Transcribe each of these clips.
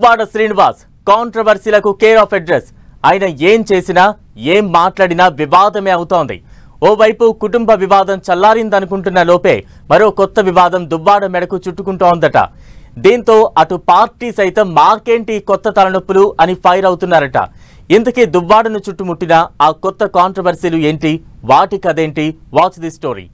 వాడ Srinivas కాంట్రవర్సీలకు care of address. ఆయన ఏం చేసినా ఏం మాట్లాడినా వివాదమే అవుతోంది. ఓవైపు కుటుంబ వివాదం చల్లారిందనుకుంటున్న లోపే మరో కొత్త వివాదం దువ్వాడ మెడకు చుట్టుకుంటోందట. దీంతో అటు పార్టీ సైతం మాకేంటి కొత్త తలనొప్పులు అని ఫైర్ అవుతున్నారట. ఇంతకీ దువ్వాడను చుట్టుముట్టిన ఆ కొత్త కాంట్రవర్సీలు ఏంటి, వాటి కదేంటి? Watch the story.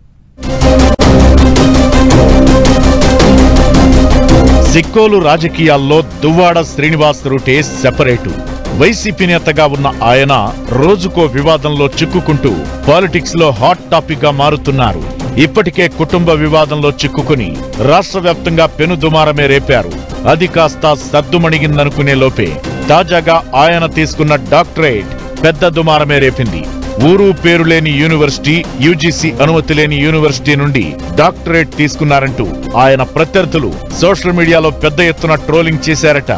సిక్కోలు రాజకీయాల్లో దువ్వాడ శ్రీనివాస్ రూటే సెపరేటు. వైసీపీ నేతగా ఉన్న ఆయన రోజుకో వివాదంలో చిక్కుకుంటూ పాలిటిక్స్ లో హాట్ టాపిక్ గా మారుతున్నారు. ఇప్పటికే కుటుంబ వివాదంలో చిక్కుకుని రాష్ట్ర వ్యాప్తంగా పెనుదుమారమే రేపారు. అది కాస్త సద్దుమణిగిందనుకునే లోపే తాజాగా ఆయన తీసుకున్న డాక్టరేట్ పెద్ద దుమారమే రేపింది. ఊరు పేరు లేని యూనివర్సిటీ, యూజీసీ అనుమతి లేని యూనివర్సిటీ నుండి డాక్టరేట్ తీసుకున్నారంటూ ఆయన ప్రత్యర్థులు సోషల్ మీడియాలో పెద్ద ఎత్తున ట్రోలింగ్ చేశారట.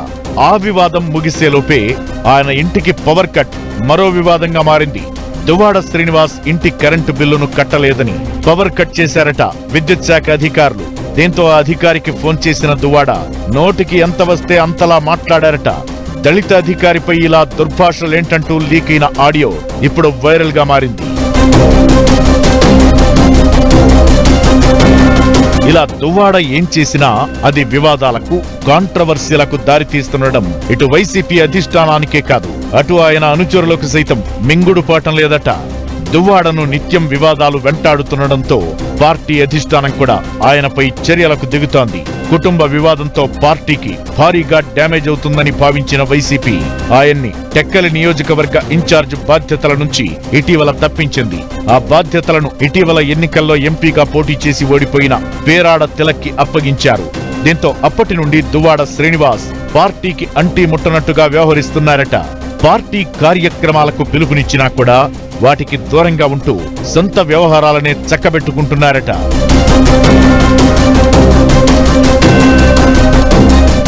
ఆ వివాదం ముగిసేలోపే ఆయన ఇంటికి పవర్ కట్ మరో వివాదంగా మారింది. దువ్వాడ శ్రీనివాస్ ఇంటి కరెంటు బిల్లును కట్టలేదని పవర్ కట్ చేశారట విద్యుత్ శాఖ అధికారులు. దీంతో ఆ అధికారికి ఫోన్ చేసిన దువ్వాడ నోటికి ఎంత వస్తే అంతలా మాట్లాడారట. దళిత అధికారిపై ఇలా దుర్భాషలేంటంటూ లీక్ అయిన ఆడియో ఇప్పుడు వైరల్ గా మారింది. ఇలా దువ్వాడ ఏం చేసినా అది వివాదాలకు, కాంట్రవర్సీలకు దారితీస్తుండడం ఇటు వైసీపీ అధిష్టానానికే కాదు, అటు ఆయన అనుచరులకు సైతం మింగుడు పాఠం లేదట. దువ్వాడను నిత్యం వివాదాలు వెంటాడుతుండడంతో పార్టీ అధిష్టానం కూడా ఆయనపై చర్యలకు దిగుతోంది. కుటుంబ వివాదంతో పార్టీకి భారీగా డ్యామేజ్ అవుతుందని భావించిన వైసీపీ ఆయన్ని టెక్కలి నియోజకవర్గ ఇన్ఛార్జ్ బాధ్యతల నుంచి ఇటీవల తప్పించింది. ఆ బాధ్యతలను ఇటీవల ఎన్నికల్లో ఎంపీగా పోటీ చేసి ఓడిపోయిన పేరాడ తిలక్కి అప్పగించారు. దీంతో అప్పటి నుండి దువ్వాడ శ్రీనివాస్ పార్టీకి అంటీ ముట్టనట్టుగా వ్యవహరిస్తున్నారట. పార్టీ కార్యక్రమాలకు పిలుపునిచ్చినా కూడా వాటికి దూరంగా ఉంటూ సొంత వ్యవహారాలనే చక్కబెట్టుకుంటున్నారట.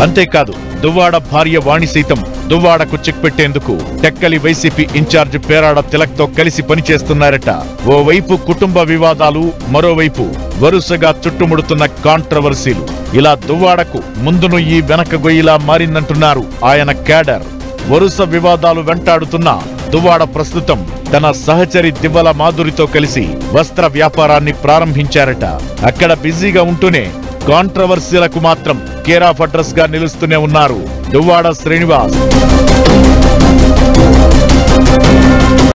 అంతేకాదు, దువ్వాడ భార్య వాణి సైతం దువ్వాడకు చెక్ పెట్టేందుకు టెక్కలి వైసీపీ ఇన్ఛార్జ్ పేరాడ తిలక్ తో కలిసి పనిచేస్తున్నారట. ఓవైపు కుటుంబ వివాదాలు, మరోవైపు వరుసగా చుట్టుముడుతున్న కాంట్రవర్సీలు. ఇలా దువ్వాడకు ముందును ఈ వెనక గొయ్యిలా మారిందంటున్నారు ఆయన క్యాడర్. వరుస వివాదాలు వెంటాడుతున్న దువ్వాడ ప్రస్తుతం తన సహచరి దివ్వల మాధురితో కలిసి వస్త్ర వ్యాపారాన్ని ప్రారంభించారట. అక్కడ బిజీగా ఉంటూనే కాంట్రవర్సీలకు మాత్రం కేర్ ఆఫ్ అడ్రస్ గా నిలుస్తూనే ఉన్నారు దువ్వాడ శ్రీనివాస్.